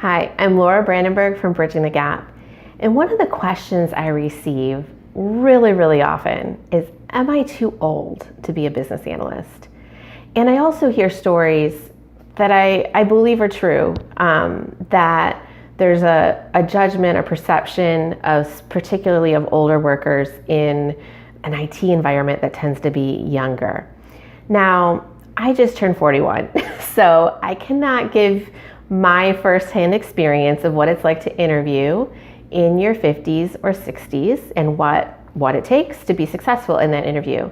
Hi, I'm Laura Brandenburg from Bridging the Gap. And one of the questions I receive really often is, am I too old to be a business analyst? And I also hear stories that I believe are true, that there's a judgment, a perception of particularly of older workers in an IT environment that tends to be younger. Now, I just turned 41, so I cannot give my firsthand experience of what it's like to interview in your 50s or 60s and what it takes to be successful in that interview.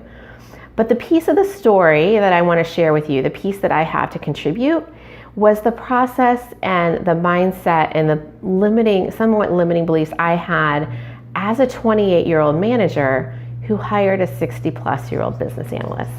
But the piece of the story that I want to share with you, the piece that I have to contribute, was the process and the mindset and the somewhat limiting beliefs I had as a 28-year-old manager who hired a 60-plus-year-old business analyst.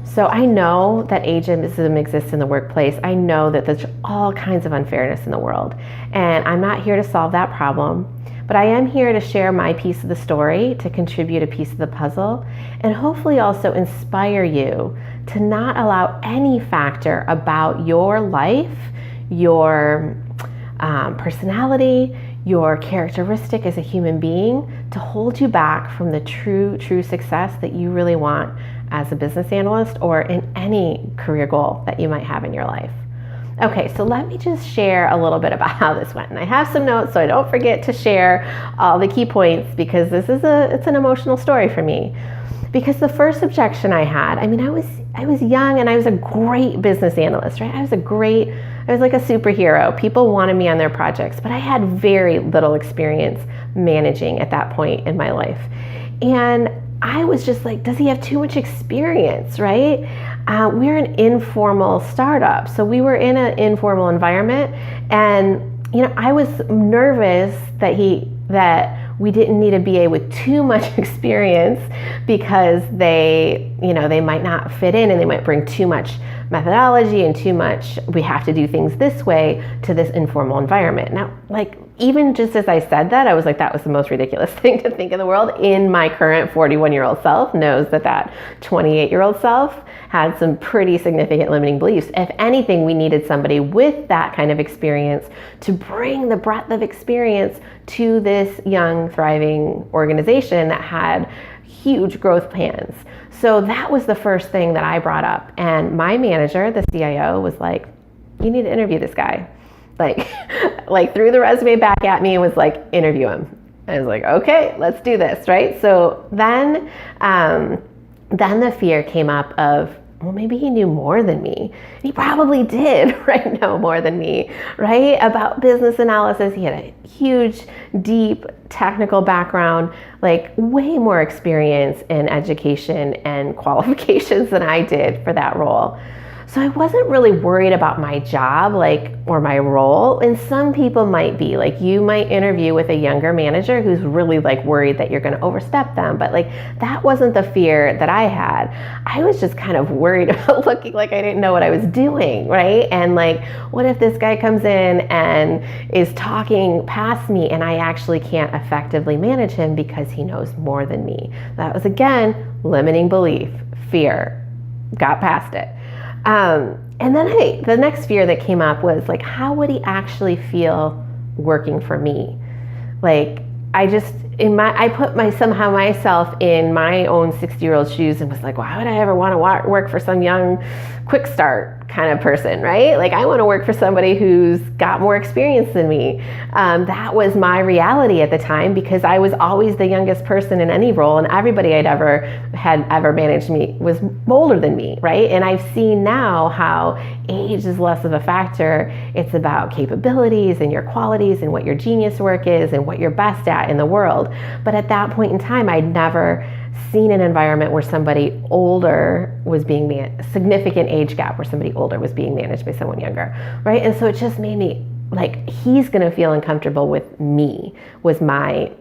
So I know that ageism exists in the workplace. I know that there's all kinds of unfairness in the world. And I'm not here to solve that problem, but I am here to share my piece of the story, to contribute a piece of the puzzle, and hopefully also inspire you to not allow any factor about your life, your personality, your characteristic as a human being to hold you back from the true success that you really want as a business analyst or in any career goal that you might have in your life. Okay, so let me just share a little bit about how this went. And I have some notes so I don't forget to share all the key points because it's an emotional story for me. Because the first objection I had, I was young and I was a great business analyst, right? I was like a superhero. People wanted me on their projects, but I had very little experience managing at that point in my life. And I was just like, does he have too much experience, right? We're an informal startup, so we were in an informal environment, and I was nervous that we didn't need a BA with too much experience because they might not fit in and they might bring too much methodology and too much, we have to do things this way to this informal environment. Now, even just as I said that, I was like, that was the most ridiculous thing to think in the world. In my current 41-year-old self knows that 28-year-old self had some pretty significant limiting beliefs. If anything, we needed somebody with that kind of experience to bring the breadth of experience to this young, thriving organization that had huge growth plans. So that was the first thing that I brought up. And my manager, the CIO, was like, you need to interview this guy. Like threw the resume back at me and was like, interview him. I was like, okay, let's do this, right? So then the fear came up of, well, maybe he knew more than me. He probably did, right? Know more than me, right? About business analysis. He had a huge, deep technical background, like way more experience in education and qualifications than I did for that role. So I wasn't really worried about my job, or my role. And some people might be, you might interview with a younger manager who's really worried that you're going to overstep them. But that wasn't the fear that I had. I was just kind of worried about looking like I didn't know what I was doing, right? And what if this guy comes in and is talking past me and I actually can't effectively manage him because he knows more than me? That was, again, limiting belief, fear. Got past it. And then the next fear that came up was how would he actually feel working for me? I put myself in my own 60-year-old shoes and was like, why would I ever want to work for some young, quick start kind of person, right? I want to work for somebody who's got more experience than me. That was my reality at the time because I was always the youngest person in any role, and everybody had ever managed me was older than me, right? And I've seen now how age is less of a factor. It's about capabilities and your qualities and what your genius work is and what you're best at in the world. But at that point in time, I'd never seen an environment where somebody older was being significant age gap where somebody older was being managed by someone younger, right? And so it just made me he's gonna feel uncomfortable with me was my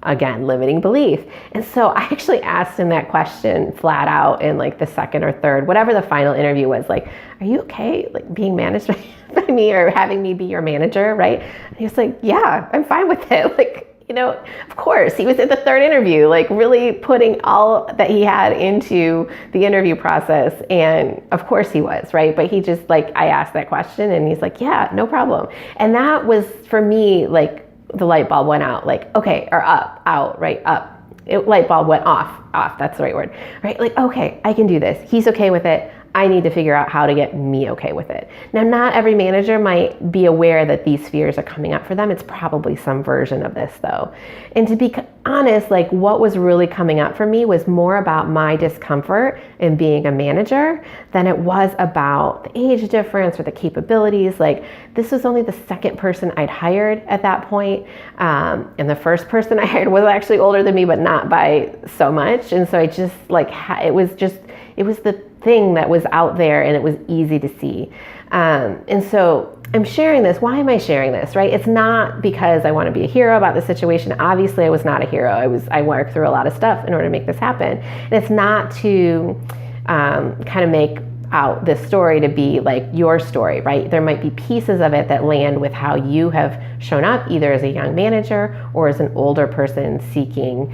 again, limiting belief. And so I actually asked him that question flat out in like the second or third, whatever the final interview was, like, are you okay like being managed by me or having me be your manager, right? And he was like, yeah, I'm fine with it. Like, of course, he was at the third interview, like really putting all that he had into the interview process. And of course he was, right? But he just like, I asked that question and he's like, yeah, no problem. And that was for me, like the light bulb went out, like, okay, or up, out, right, up. Light bulb went off, that's the right word, right? Like, okay, I can do this. He's okay with it. I need to figure out how to get me okay with it. Now, not every manager might be aware that these fears are coming up for them. It's probably some version of this though. And to be honest, like what was really coming up for me was more about my discomfort in being a manager than it was about the age difference or the capabilities. Like this was only the second person I'd hired at that point. And the first person I hired was actually older than me, but not by so much. And so I just like, it was the thing that was out there and it was easy to see. And so I'm sharing this. Why am I sharing this, right? It's not because I want to be a hero about the situation. Obviously, I was not a hero. I worked through a lot of stuff in order to make this happen. And it's not to kind of make out this story to be like your story, right? There might be pieces of it that land with how you have shown up either as a young manager or as an older person seeking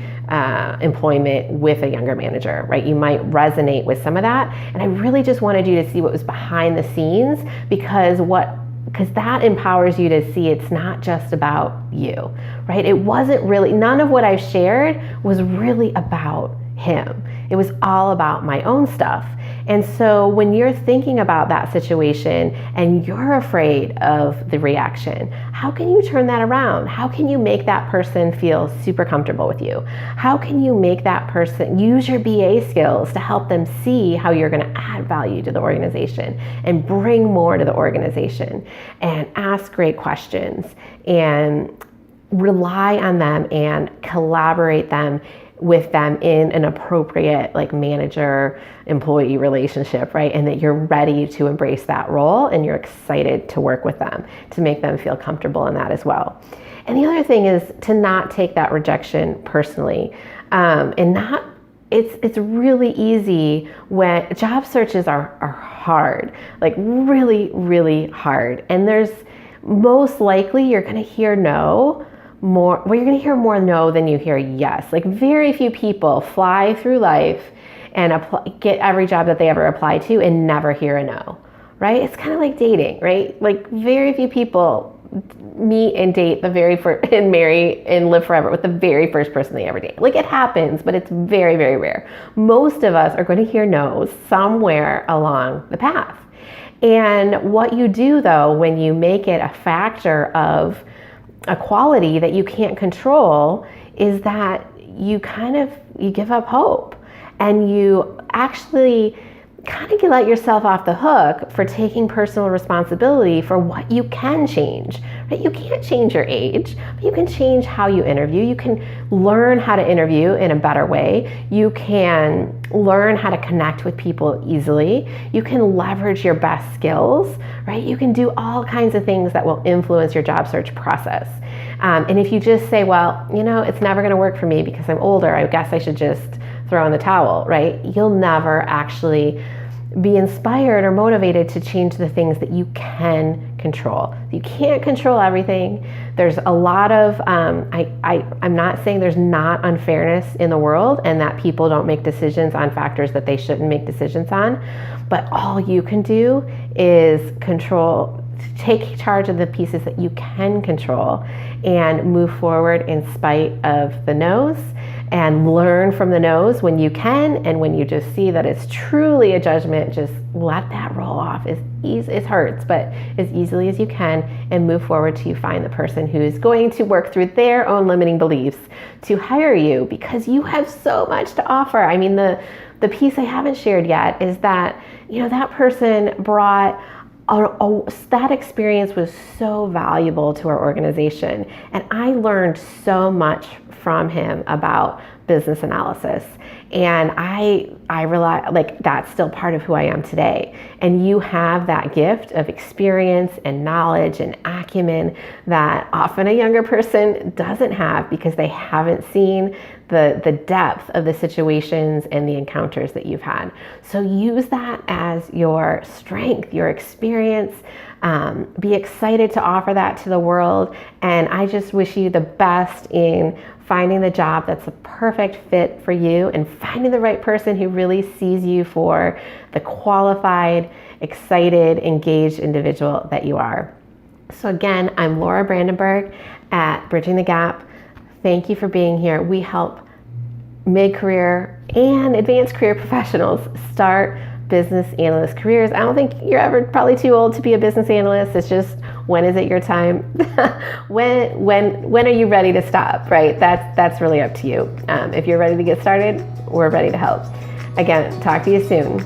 employment with a younger manager, right? You might resonate with some of that. And I really just wanted you to see what was behind the scenes because that empowers you to see it's not just about you, right? It wasn't really, none of what I shared was really about him. It was all about my own stuff. And so when you're thinking about that situation and you're afraid of the reaction, how can you turn that around? How can you make that person feel super comfortable with you? How can you make that person use your BA skills to help them see how you're going to add value to the organization and bring more to the organization and ask great questions and rely on them and collaborate with them in an appropriate like manager employee relationship, right? And that you're ready to embrace that role and you're excited to work with them to make them feel comfortable in that as well. And the other thing is to not take that rejection personally, it's really easy when job searches are hard, like really, really hard. And there's most likely you're going to hear no more, well, you're going to hear more no than you hear yes. Like very few people fly through life and get every job that they ever apply to and never hear a no, right? It's kind of like dating, right? Like very few people meet and date the very first and marry and live forever with the very first person they ever date. Like it happens, but it's very, very rare. Most of us are going to hear no's somewhere along the path. And what you do though, when you make it a factor of a quality that you can't control is that you give up hope and you actually kind of let yourself off the hook for taking personal responsibility for what you can change, right? You can't change your age, but you can change how you interview. You can learn how to interview in a better way. You can learn how to connect with people easily. You can leverage your best skills, right? You can do all kinds of things that will influence your job search process. And if you just say, well, it's never going to work for me because I'm older, I guess I should just throw in the towel, right? You'll never actually be inspired or motivated to change the things that you can control. You can't control everything. There's a lot of, I'm not saying there's not unfairness in the world and that people don't make decisions on factors that they shouldn't make decisions on, but all you can do is take charge of the pieces that you can control and move forward in spite of the no's and learn from the no's when you can. And when you just see that it's truly a judgment, just let that roll off. It hurts, but as easily as you can and move forward till you find the person who's going to work through their own limiting beliefs to hire you because you have so much to offer. I mean, the piece I haven't shared yet is that, that person brought that experience was so valuable to our organization. And I learned so much from him about business analysis. And I rely, like, that's still part of who I am today. And you have that gift of experience and knowledge and acumen that often a younger person doesn't have because they haven't seen the depth of the situations and the encounters that you've had. So use that as your strength, your experience. Be excited to offer that to the world. And I just wish you the best in finding the job that's a perfect fit for you and finding the right person who really sees you for the qualified, excited, engaged individual that you are. So again, I'm Laura Brandenburg at Bridging the Gap. Thank you for being here. We help mid-career and advanced career professionals start business analyst careers. I don't think you're ever probably too old to be a business analyst. It's just, when is it your time? when are you ready to stop, right? That's really up to you. If you're ready to get started, we're ready to help. Again, talk to you soon.